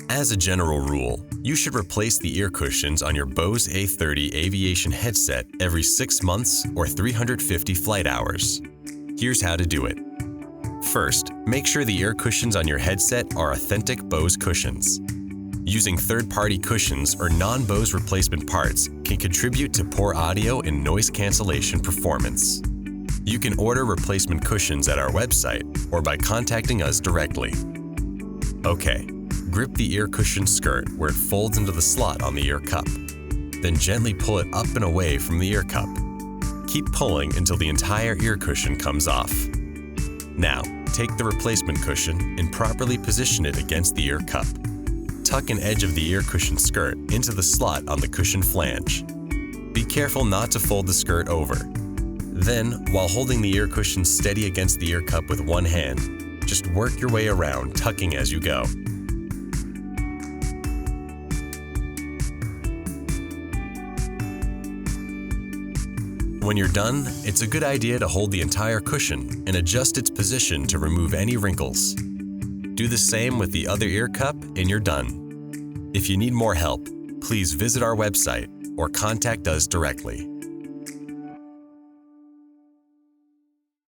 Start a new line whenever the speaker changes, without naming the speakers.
As a general rule, you should replace the ear cushions on your Bose A30 Aviation Headset every 6 months or 350 flight hours. Here's how to do it. First, make sure the ear cushions on your headset are authentic Bose cushions. Using third-party cushions or non-Bose replacement parts can contribute to poor audio and noise cancellation performance. You can order replacement cushions at our website or by contacting us directly. Okay, grip the ear cushion skirt where it folds into the slot on the ear cup. Then gently pull it up and away from the ear cup. Keep pulling until the entire ear cushion comes off. Now, take the replacement cushion and properly position it against the ear cup. Tuck an edge of the ear cushion skirt into the slot on the cushion flange. Be careful not to fold the skirt over. Then, while holding the ear cushion steady against the ear cup with one hand, just work your way around, tucking as you go. When you're done, it's a good idea to hold the entire cushion and adjust its position to remove any wrinkles. Do the same with the other ear cup and you're done. If you need more help, please visit our website or contact us directly.